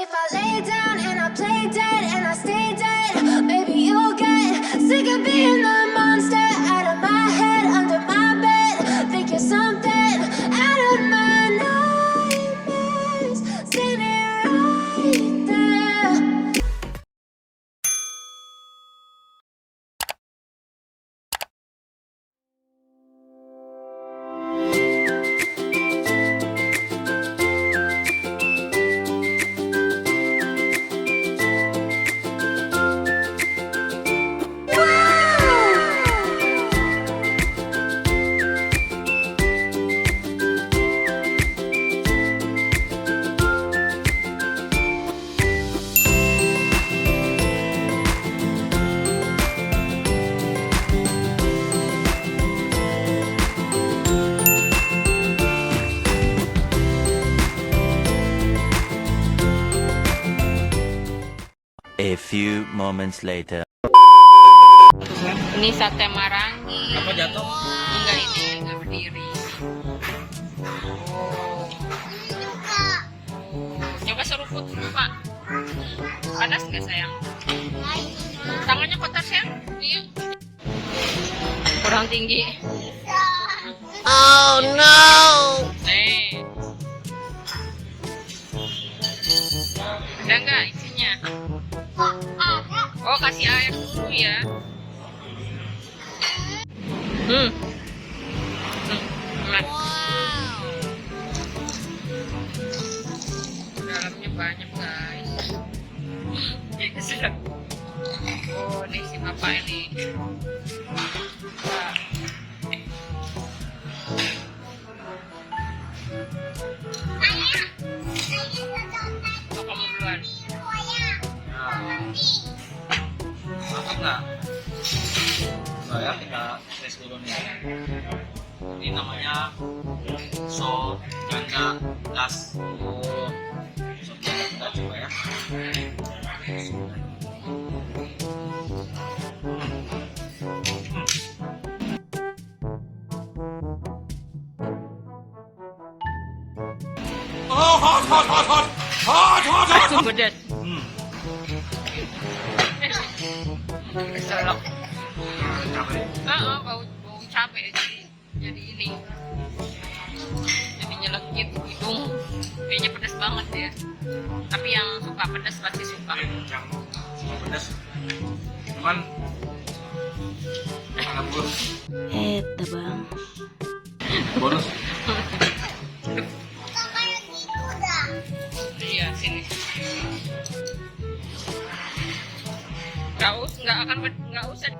if I lay down and I play dead and I stay dead, maybe you'll get sick of being the monster out of my head, under my bed. Think you're something out of my nightmares, seen it right there. A few moments later. Ini sate marangi. Apa jatuh? Enggak, ini enggak berdiri. Oh. Coba seruput dulu, Pak. Panas nggak, sayang? Tangannya kotor, sayang? Iya. Kurang tinggi. Oh no! Ada nggak isinya? Oh, kasih air dulu ya. Nah. Dalamnya banyak, guys. Oh, ini si bapak ini. Nah. Oh, kamu duluan. Mantap nggak? Enggak ya, kita tes dulu nih. Ini namanya sop janda das. Oh, sop janda das, coba ya. Oh, hot, hot, hot, hot, hot, hot, hot. Itu pedas. Keselak. Capek. Bau capek jadi ini. Jadi nyelekit hidung. Kayaknya pedas banget ya. Tapi yang suka pedas pasti suka. Yang suka pedas. Cuman mana bro? Bang. Bonus. Iya, sini. Nggak usah.